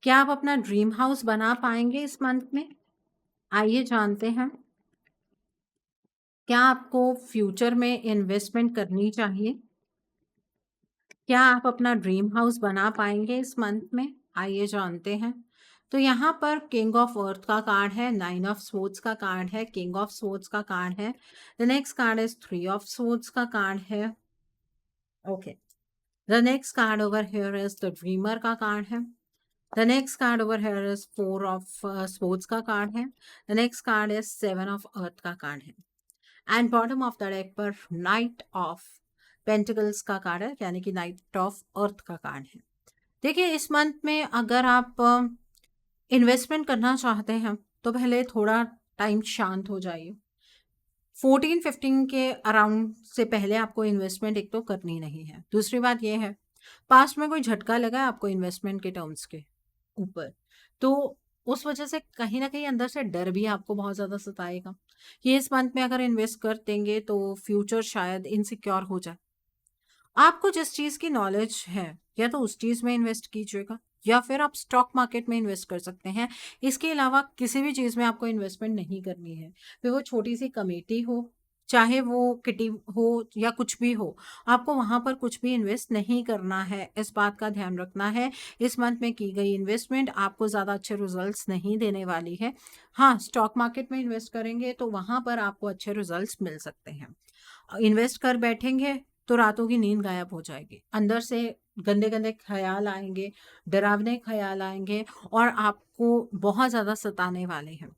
क्या आप अपना ड्रीम हाउस बना पाएंगे इस मंथ में? आइए जानते हैं। क्या आपको फ्यूचर में इन्वेस्टमेंट करनी चाहिए? क्या आप अपना ड्रीम हाउस बना पाएंगे इस मंथ में? आइए जानते हैं। तो यहाँ पर किंग ऑफ अर्थ का कार्ड है, 9 ऑफ स्वॉर्ड्स का कार्ड है, किंग ऑफ स्वॉर्ड्स का कार्ड है। The next card is 3 of swords का कार्ड है। Okay, the next card over here is the dreamer का कार्ड है। The next card over here is 4 of swords का card है। The next card is 7 of earth का card है। And bottom of the deck पर night of pentacles का card है, यानी कि नाइट ऑफ अर्थ का कार्ड है। देखिए, इस मंथ में अगर आप इन्वेस्टमेंट करना चाहते हैं तो पहले थोड़ा टाइम शांत हो जाइए। 14-15 के अराउंड से पहले आपको इन्वेस्टमेंट एक तो करनी नहीं है। दूसरी बात यह है, पास्ट में कोई झटका लगा है आपको इन्वेस्टमेंट के टर्म्स के ऊपर, तो उस वजह से कहीं ना कहीं अंदर से डर भी आपको बहुत ज़्यादा सताएगा कि इस मंथ में अगर इन्वेस्ट कर देंगे तो फ्यूचर शायद इनसिक्योर हो जाए। आपको जिस चीज़ की नॉलेज है या तो उस चीज़ में इन्वेस्ट कीजिएगा, या फिर आप स्टॉक मार्केट में इन्वेस्ट कर सकते हैं। इसके अलावा किसी भी चीज़ में आपको इन्वेस्टमेंट नहीं करनी है, फिर वो छोटी सी कमेटी हो, चाहे वो किटी हो या कुछ भी हो, आपको वहाँ पर कुछ भी इन्वेस्ट नहीं करना है। इस बात का ध्यान रखना है। इस मंथ में की गई इन्वेस्टमेंट आपको ज़्यादा अच्छे रिजल्ट्स नहीं देने वाली है। हाँ, स्टॉक मार्केट में इन्वेस्ट करेंगे तो वहाँ पर आपको अच्छे रिजल्ट्स मिल सकते हैं। इन्वेस्ट कर बैठेंगे तो रातों की नींद गायब हो जाएगी, अंदर से गंदे गंदे ख्याल आएंगे, डरावने ख्याल आएंगे और आपको बहुत ज़्यादा सताने वाले हैं।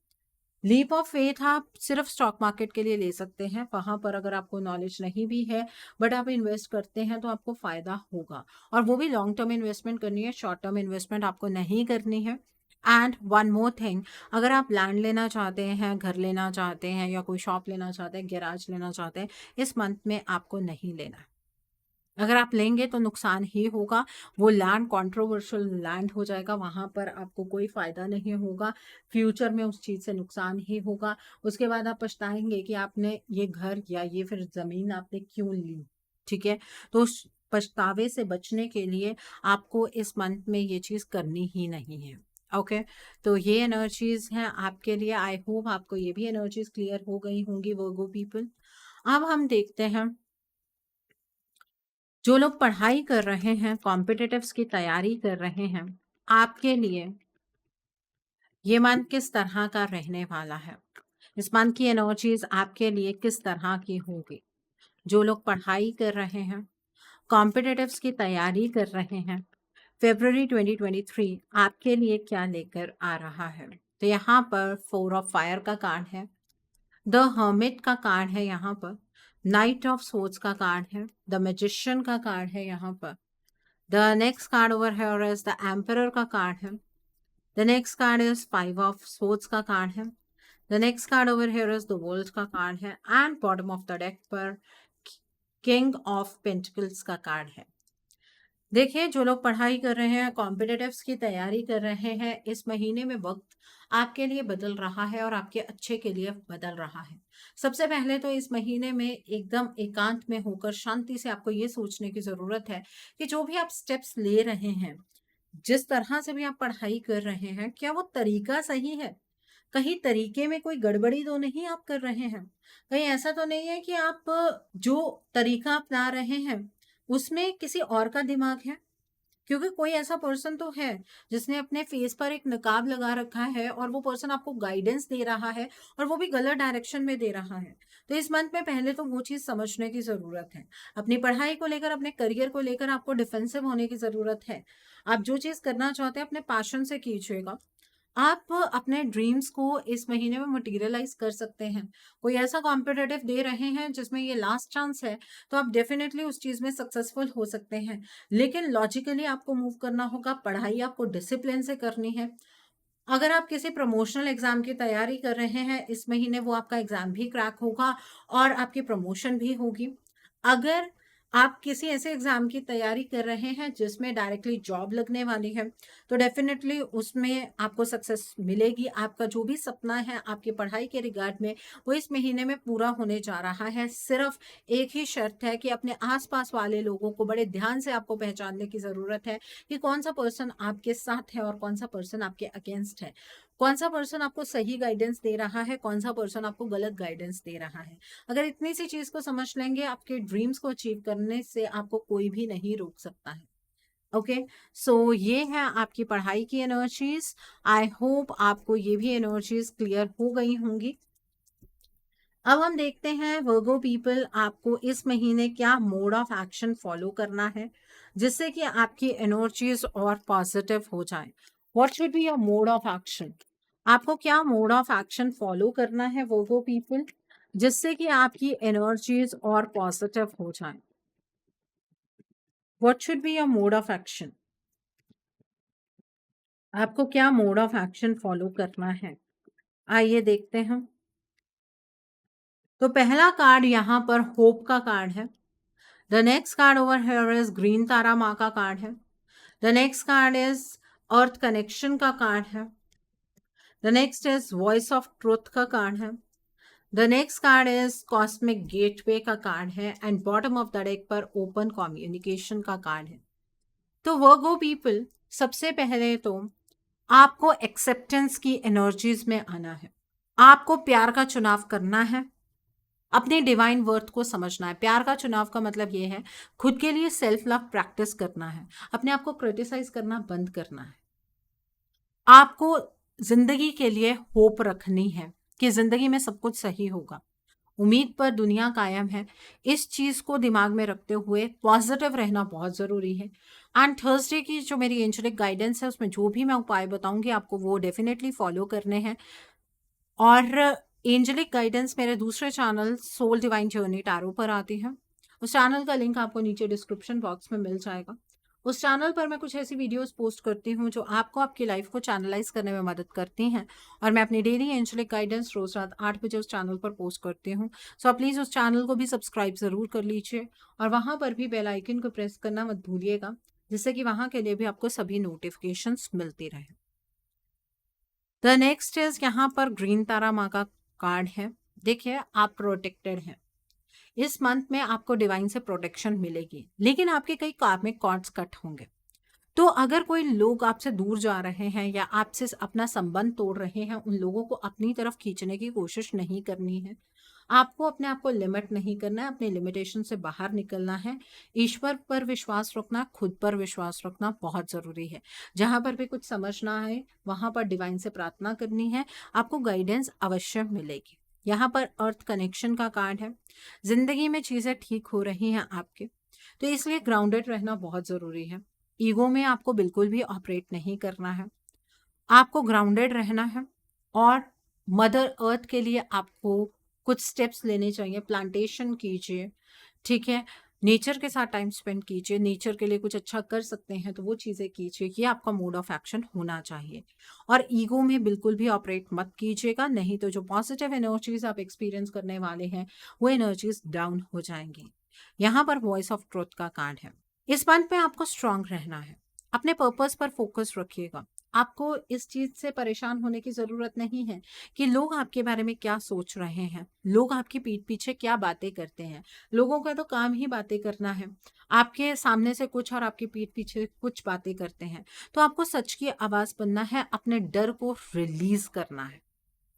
लीप ऑफ फेथ आप सिर्फ स्टॉक मार्केट के लिए ले सकते हैं। वहां पर अगर आपको नॉलेज नहीं भी है बट आप इन्वेस्ट करते हैं तो आपको फायदा होगा, और वो भी लॉन्ग टर्म इन्वेस्टमेंट करनी है, शॉर्ट टर्म इन्वेस्टमेंट आपको नहीं करनी है। एंड वन मोर थिंग, अगर आप लैंड लेना चाहते हैं, घर लेना चाहते हैं या कोई शॉप लेना चाहते हैं, गैराज लेना चाहते हैं, इस मंथ में आपको नहीं लेना। अगर आप लेंगे तो नुकसान ही होगा। वो लैंड कंट्रोवर्शियल लैंड हो जाएगा, वहां पर आपको कोई फायदा नहीं होगा, फ्यूचर में उस चीज से नुकसान ही होगा। उसके बाद आप पछताएंगे कि आपने ये घर या ये फिर जमीन आपने क्यों ली। ठीक है, तो उस पछतावे से बचने के लिए आपको इस मंथ में ये चीज करनी ही नहीं है। ओके, तो ये एनर्जीज हैं आपके लिए। आई होप आपको ये भी एनर्जीज क्लियर हो गई होंगी वर्गो पीपल। अब हम देखते हैं, जो लोग पढ़ाई कर रहे हैं, कॉम्पिटिटिव्स की तैयारी कर रहे हैं, आपके लिए ये मंथ किस तरह का रहने वाला है। इस मंथ की एनर्जीज आपके लिए किस तरह की होगी। जो लोग पढ़ाई कर रहे हैं, कॉम्पिटिटिव्स की तैयारी कर रहे हैं, फरवरी 2023 आपके लिए क्या लेकर आ रहा है। तो यहाँ पर 4 ऑफ फायर का कार्ड है, द हर्मिट का कार्ड है, यहाँ पर नाइट ऑफ सोर्ड्स का कार्ड है, द मैजिशियन का कार्ड है, यहाँ पर the next card over here is the emperor का कार्ड है, the next card is 5 of swords का कार्ड है, the next card over here is the world का कार्ड है, and bottom of the deck पर किंग ऑफ पेंटिकल्स का card है। देखिए, जो लोग पढ़ाई कर रहे हैं, कॉम्पिटिटिव्स की तैयारी कर रहे हैं, इस महीने में वक्त आपके लिए बदल रहा है और आपके अच्छे के लिए बदल रहा है। सबसे पहले तो इस महीने में एकदम एकांत में होकर शांति से आपको ये सोचने की जरूरत है कि जो भी आप स्टेप्स ले रहे हैं, जिस तरह से भी आप पढ़ाई कर रहे हैं, क्या वो तरीका सही है। कहीं तरीके में कोई गड़बड़ी तो नहीं आप कर रहे हैं। कहीं ऐसा तो नहीं है कि आप जो तरीका अपना रहे हैं उसमें किसी और का दिमाग है। क्योंकि कोई ऐसा पर्सन तो है जिसने अपने फेस पर एक नकाब लगा रखा है और वो पर्सन आपको गाइडेंस दे रहा है, और वो भी गलत डायरेक्शन में दे रहा है। तो इस मंथ में पहले तो वो चीज समझने की जरूरत है। अपनी पढ़ाई को लेकर, अपने करियर को लेकर आपको डिफेंसिव होने की जरूरत है। आप जो चीज करना चाहते हैं अपने पैशन से कीजिएगा। आप अपने ड्रीम्स को इस महीने में मटेरियलाइज कर सकते हैं। कोई ऐसा कॉम्पिटिटिव दे रहे हैं जिसमें ये लास्ट चांस है, तो आप डेफिनेटली उस चीज में सक्सेसफुल हो सकते हैं। लेकिन लॉजिकली आपको मूव करना होगा, पढ़ाई आपको डिसिप्लिन से करनी है। अगर आप किसी प्रमोशनल एग्जाम की तैयारी कर रहे हैं, इस महीने वो आपका एग्जाम भी क्रैक होगा और आपकी प्रमोशन भी होगी। अगर आप किसी ऐसे एग्जाम की तैयारी कर रहे हैं जिसमें डायरेक्टली जॉब लगने वाली है, तो डेफिनेटली उसमें आपको सक्सेस मिलेगी। आपका जो भी सपना है आपकी पढ़ाई के रिगार्ड में, वो इस महीने में पूरा होने जा रहा है। सिर्फ एक ही शर्त है कि अपने आसपास वाले लोगों को बड़े ध्यान से आपको पहचानने की जरूरत है कि कौन सा पर्सन आपके साथ है और कौन सा पर्सन आपके अगेंस्ट है। कौन सा पर्सन आपको सही गाइडेंस दे रहा है, कौन सा पर्सन आपको गलत गाइडेंस दे रहा है। अगर इतनी सी चीज को समझ लेंगे, आपके ड्रीम्स को अचीव करने से आपको कोई भी नहीं रोक सकता है। ओके, सो ये है आपकी पढ़ाई की एनर्जीज। आई होप आपको ये भी एनर्जीज क्लियर हो गई होंगी। अब हम देखते हैं वर्गो पीपल, आपको इस महीने क्या मोड ऑफ एक्शन फॉलो करना है जिससे कि आपकी एनर्जीज और पॉजिटिव हो जाए। What should be your mode of action? आपको क्या मोड ऑफ एक्शन फॉलो करना है वर्गो पीपल जिससे कि आपकी एनर्जीज और पॉजिटिव हो जाए? What should be your mode of action? आपको क्या मोड ऑफ एक्शन फॉलो करना है? आइए देखते हैं। तो पहला कार्ड यहाँ पर होप का कार्ड है। The next card over here is green Tara माँ का कार्ड है। The next card is earth connection का कार्ड है। The next is voice of truth का कार्ड है। The next card is cosmic gateway का कार्ड है and bottom of the deck पर ओपन कम्युनिकेशन का कार्ड है। तो वर्गो पीपल, सबसे पहले तो आपको एक्सेप्टेंस की एनर्जीज में आना है। आपको प्यार का चुनाव करना है, अपने डिवाइन वर्थ को समझना है। प्यार का चुनाव का मतलब ये है खुद के लिए सेल्फ लव प्रैक्टिस करना है, अपने आप को क्रिटिसाइज करना बंद करना है। आपको जिंदगी के लिए होप रखनी है कि जिंदगी में सब कुछ सही होगा। उम्मीद पर दुनिया कायम है। इस चीज को दिमाग में रखते हुए पॉजिटिव रहना बहुत जरूरी है। एंड थर्सडे की जो मेरी एंजेलिक गाइडेंस है उसमें जो भी मैं उपाय बताऊंगी आपको वो डेफिनेटली फॉलो करने हैं। और एंजेलिक गाइडेंस मेरे दूसरे channel soul divine journey tarot पर आती है। उस चैनल का लिंक आपको नीचे डिस्क्रिप्शन बॉक्स में मिल जाएगा। उस चैनल पर मैं कुछ ऐसी वीडियोस पोस्ट करती हूँ जो आपको आपकी लाइफ को चैनलाइज करने में मदद करती हैं। और मैं अपनी डेली एंजेलिक गाइडेंस रोज रात 8 बजे उस चैनल पर पोस्ट करती हूँ। सो प्लीज़ उस चैनल को भी सब्सक्राइब ज़रूर कर लीजिए और वहाँ पर भी बेल आइकन को प्रेस करना मत भूलिएगा, जिससे कि वहाँ के लिए भी आपको सभी नोटिफिकेशंस मिलती रहे। द नेक्स्ट इज यहाँ पर ग्रीन तारा माँ का कार्ड है। देखिए, आप प्रोटेक्टेड हैं। इस मंथ में आपको डिवाइन से प्रोटेक्शन मिलेगी, लेकिन आपके कई कार्मिक कॉर्ड्स कट होंगे। तो अगर कोई लोग आपसे दूर जा रहे हैं या आपसे अपना संबंध तोड़ रहे हैं, उन लोगों को अपनी तरफ खींचने की कोशिश नहीं करनी है। आपको अपने आप को लिमिट नहीं करना है, अपने लिमिटेशन से बाहर निकलना है। ईश्वर पर विश्वास रखना, खुद पर विश्वास रखना बहुत जरूरी है। जहां पर भी कुछ समझना है वहां पर डिवाइन से प्रार्थना करनी है, आपको गाइडेंस अवश्य मिलेगी। यहाँ पर अर्थ कनेक्शन का कार्ड है। जिंदगी में चीजें ठीक हो रही हैं आपके, तो इसलिए ग्राउंडेड रहना बहुत जरूरी है। ईगो में आपको बिल्कुल भी ऑपरेट नहीं करना है, आपको ग्राउंडेड रहना है। और मदर अर्थ के लिए आपको कुछ स्टेप्स लेने चाहिए। प्लांटेशन कीजिए, ठीक है, नेचर के साथ टाइम स्पेंड कीजिए। नेचर के लिए कुछ अच्छा कर सकते हैं तो वो चीज़ें कीजिए। ये आपका मोड ऑफ एक्शन होना चाहिए। और ईगो में बिल्कुल भी ऑपरेट मत कीजिएगा, नहीं तो जो पॉजिटिव एनर्जीज आप एक्सपीरियंस करने वाले हैं वो एनर्जीज डाउन हो जाएंगी। यहाँ पर वॉइस ऑफ ट्रुथ का कार्ड है। इस मंथ में आपको स्ट्रांग रहना है, अपने पर्पस पर फोकस रखिएगा। आपको इस चीज से परेशान होने की जरूरत नहीं है कि लोग आपके बारे में क्या सोच रहे हैं, लोग आपकी पीठ पीछे क्या बातें करते हैं। लोगों का तो काम ही बातें करना है, आपके सामने से कुछ और आपकी पीठ पीछे कुछ बातें करते हैं। तो आपको सच की आवाज बनना है, अपने डर को रिलीज करना है,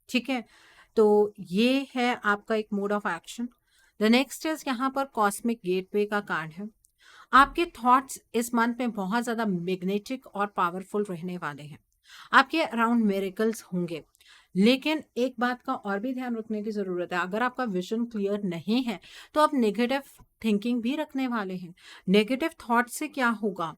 ठीक है। तो ये है आपका एक mode of action. The next is यहाँ पर कॉस्मिक गेटवे का कार्ड है। आपके थॉट्स इस मंथ में बहुत ज्यादा मैग्नेटिक और पावरफुल रहने वाले हैं। आपके अराउंड मिरेकल्स होंगे, लेकिन एक बात का और भी ध्यान रखने की जरूरत है। अगर आपका विजन क्लियर नहीं है तो आप नेगेटिव थिंकिंग भी रखने वाले हैं। नेगेटिव थॉट से क्या होगा,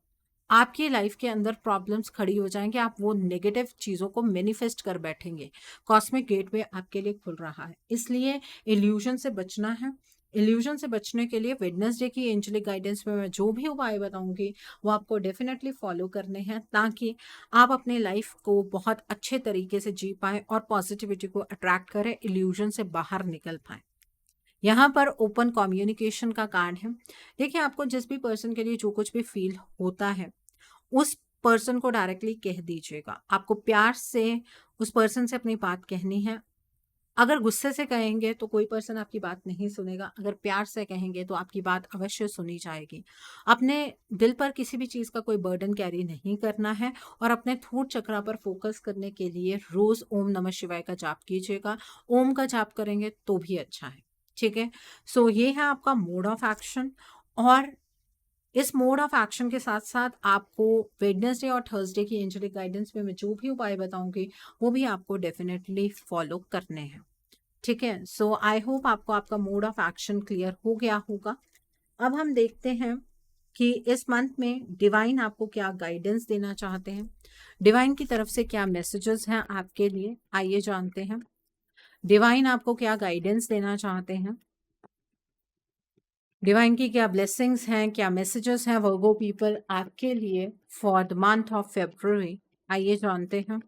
आपकी लाइफ के अंदर प्रॉब्लम्स खड़ी हो जाएंगे, आप वो नेगेटिव चीजों को मैनिफेस्ट कर बैठेंगे। कॉस्मिक गेटवे आपके लिए खुल रहा है, इसलिए इल्यूजन से बचना है। इल्यूजन से बचने के लिए वेडनेसडे की एंजेलिक गाइडेंस में मैं जो भी उपाय बताऊंगी वो आपको डेफिनेटली फॉलो करने हैं, ताकि आप अपने लाइफ को बहुत अच्छे तरीके से जी पाए और पॉजिटिविटी को अट्रैक्ट करें, इल्यूजन से बाहर निकल पाए। यहाँ पर ओपन कम्युनिकेशन का कार्ड है। देखिए, आपको जिस भी पर्सन के लिए जो कुछ भी फील होता है उस पर्सन को डायरेक्टली कह दीजिएगा। आपको प्यार से उस पर्सन से अपनी बात कहनी है। अगर गुस्से से कहेंगे तो कोई पर्सन आपकी बात नहीं सुनेगा, अगर प्यार से कहेंगे तो आपकी बात अवश्य सुनी जाएगी। अपने दिल पर किसी भी चीज़ का कोई बर्डन कैरी नहीं करना है और अपने थ्रोट चक्रा पर फोकस करने के लिए रोज ओम नमः शिवाय का जाप कीजिएगा। ओम का जाप करेंगे तो भी अच्छा है, ठीक है। सो ये है आपका मोड ऑफ एक्शन। और इस मोड ऑफ एक्शन के साथ साथ आपको वेडनेसडे और थर्सडे की एंजेलिक गाइडेंस में मैं जो भी उपाय बताऊंगी वो भी आपको डेफिनेटली फॉलो करने हैं। ठीक है, सो आई होप आपको आपका मोड ऑफ एक्शन क्लियर हो गया होगा। अब हम देखते हैं कि इस मंथ में डिवाइन आपको क्या गाइडेंस देना चाहते हैं, डिवाइन की तरफ से क्या मैसेजेस हैं आपके लिए, आइए जानते हैं डिवाइन आपको क्या गाइडेंस देना चाहते हैं, डिवाइन की क्या ब्लेसिंग्स हैं, क्या मैसेजेस हैं वर्गो पीपल आपके लिए for the month of February, आइए जानते हैं।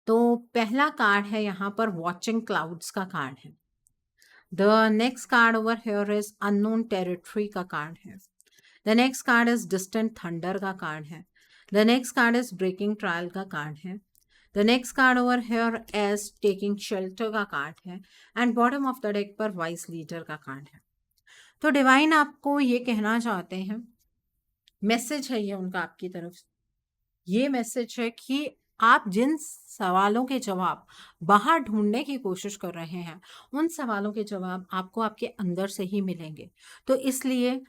तो पहला कार्ड है यहाँ पर वॉचिंग क्लाउड्स का कार्ड है। The next card over here is unknown territory का कार्ड है। The next card is distant thunder का कार्ड है। The next card is breaking trial का कार्ड है। The next card over here is taking shelter का card है। And bottom of the deck पर vice leader का card है। तो डिवाइन आपको ये कहना चाहते हैं, मैसेज है ये उनका आपकी तरफ, ये मैसेज है कि आप जिन सवालों के जवाब बाहर ढूंढने की कोशिश कर रहे हैं उन सवालों के जवाब आपको आपके अंदर से ही मिलेंगे। तो इसलिए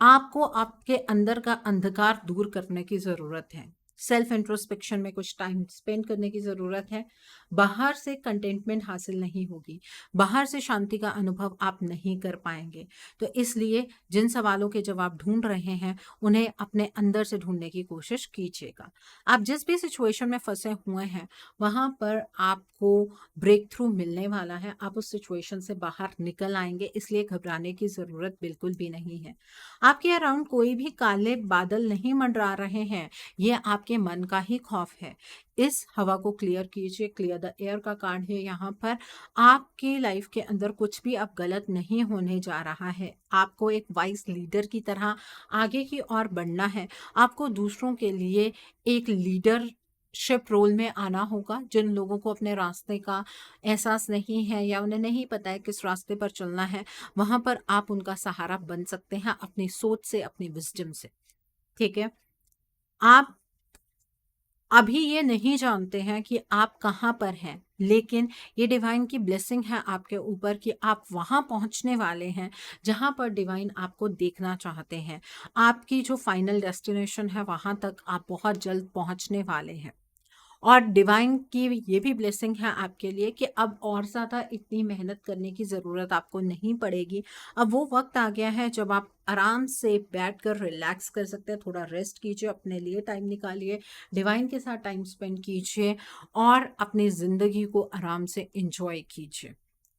आपको आपके अंदर का अंधकार दूर करने की ज़रूरत है, सेल्फ इंट्रोस्पेक्शन में कुछ टाइम स्पेंड करने की ज़रूरत है। बाहर से कंटेंटमेंट हासिल नहीं होगी, बाहर से शांति का अनुभव आप नहीं कर पाएंगे। तो इसलिए जिन सवालों के जवाब ढूंढ रहे हैं उन्हें अपने अंदर से ढूंढने की कोशिश कीजिएगा। आप जिस भी सिचुएशन में फंसे हुए हैं वहाँ पर आपको ब्रेक थ्रू मिलने वाला है, आप उस सिचुएशन से बाहर निकल आएंगे, इसलिए घबराने की ज़रूरत बिल्कुल भी नहीं है। आपके अराउंड कोई भी काले बादल नहीं मंडरा रहे हैं, ये आपके मन का ही खौफ है। इस हवा को क्लियर कीजिए, क्लियर द एयर का कार्ड है यहाँ पर। आपकी लाइफ के अंदर कुछ भी अब गलत नहीं होने जा रहा है, आपको एक वाइज लीडर की तरह आगे की ओर बढ़ना है। आपको दूसरों के लिए एक लीडरशिप रोल में आना होगा। जिन लोगों को अपने रास्ते का एहसास नहीं है या उन्हें नहीं पता है किस रास्ते पर चलना है, वहां पर आप उनका सहारा बन सकते हैं अपनी सोच से, अपनी विजडम से। ठीक है, आप अभी ये नहीं जानते हैं कि आप कहाँ पर हैं, लेकिन ये डिवाइन की ब्लेसिंग है आपके ऊपर कि आप वहाँ पहुँचने वाले हैं जहाँ पर डिवाइन आपको देखना चाहते हैं। आपकी जो फाइनल डेस्टिनेशन है वहाँ तक आप बहुत जल्द पहुँचने वाले हैं। और डिवाइन की ये भी ब्लेसिंग है आपके लिए कि अब और ज़्यादा इतनी मेहनत करने की ज़रूरत आपको नहीं पड़ेगी। अब वो वक्त आ गया है जब आप आराम से बैठकर रिलैक्स कर सकते हैं, थोड़ा रेस्ट कीजिए, अपने लिए टाइम निकालिए, डिवाइन के साथ टाइम स्पेंड कीजिए और अपनी ज़िंदगी को आराम से इंजॉय कीजिए।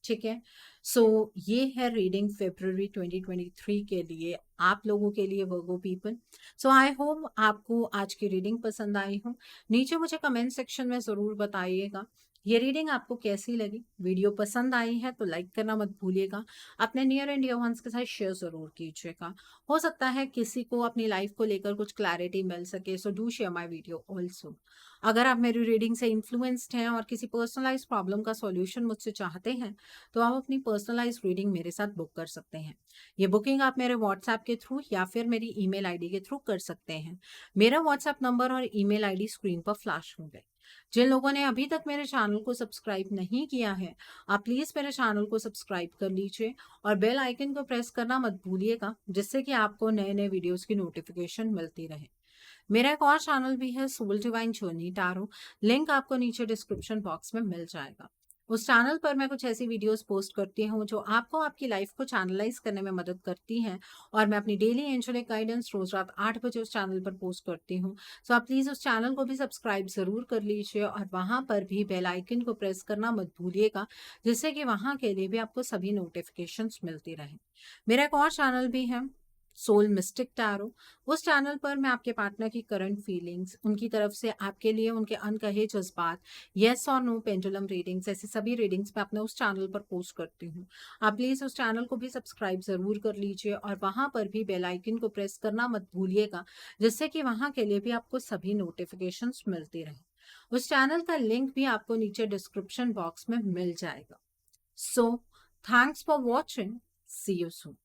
ठीक है, सो ये है रीडिंग फेब्रुअरी 2023 के लिए आप लोगों के लिए वर्गो पीपल। सो आई होप आपको आज की रीडिंग पसंद आई हो। नीचे मुझे कमेंट सेक्शन में ज़रूर बताइएगा ये रीडिंग आपको कैसी लगी। वीडियो पसंद आई है तो लाइक करना मत भूलिएगा, अपने नियर एंड डियर वंस के साथ शेयर ज़रूर कीजिएगा। हो सकता है किसी को अपनी लाइफ को लेकर कुछ क्लैरिटी मिल सके, so do share my video also. अगर आप मेरी रीडिंग से इन्फ्लुएंस्ड हैं और किसी पर्सनलाइज प्रॉब्लम का सॉल्यूशन मुझसे चाहते हैं तो आप अपनी पर्सनलाइज रीडिंग मेरे साथ बुक कर सकते हैं। ये बुकिंग आप मेरे व्हाट्सएप के थ्रू या फिर मेरी ईमेल आईडी के थ्रू कर सकते हैं। मेरा व्हाट्सएप नंबर और ईमेल आईडी स्क्रीन पर फ्लैश होंगे। जिन लोगों ने अभी तक मेरे चैनल को सब्सक्राइब नहीं किया है, आप प्लीज़ मेरे चैनल को सब्सक्राइब कर लीजिए और बेल आइकन को प्रेस करना मत भूलिएगा, जिससे कि आपको नए नए वीडियोस की नोटिफिकेशन मिलती रहे। मेरा एक और चैनल भी है soul divine journey tarot, link आपको नीचे डिस्क्रिप्शन बॉक्स में मिल जाएगा। उस चैनल पर मैं कुछ ऐसी वीडियोस पोस्ट करती हूँ जो आपको आपकी लाइफ को चैनलाइज करने में मदद करती हैं, और मैं अपनी डेली एंजेलिक गाइडेंस रोज रात 8 बजे उस चैनल पर पोस्ट करती हूँ। सो आप प्लीज़ उस चैनल को भी सब्सक्राइब ज़रूर कर लीजिए और वहाँ पर भी बेल आइकन को प्रेस करना मत भूलिएगा, जिससे कि वहाँ के लिए भी आपको सभी नोटिफिकेशंस मिलती रहें। मेरा एक और चैनल भी है सोल मिस्टिक टैरो। उस चैनल पर मैं आपके पार्टनर की करंट फीलिंग्स, उनकी तरफ से आपके लिए उनके अनकहे जज्बात, येस और नो पेंडुलम रीडिंग्स, ऐसी सभी रीडिंग्स मैं अपने उस चैनल पर पोस्ट करती हूँ। आप प्लीज़ उस चैनल को भी सब्सक्राइब ज़रूर कर लीजिए और वहाँ पर भी बेल आइकन को प्रेस करना मत भूलिएगा, जिससे कि वहाँ के लिए भी आपको सभी नोटिफिकेशंस मिलती रहें। उस चैनल का लिंक भी आपको नीचे डिस्क्रिप्शन बॉक्स में मिल जाएगा। So thanks for watching, see you soon.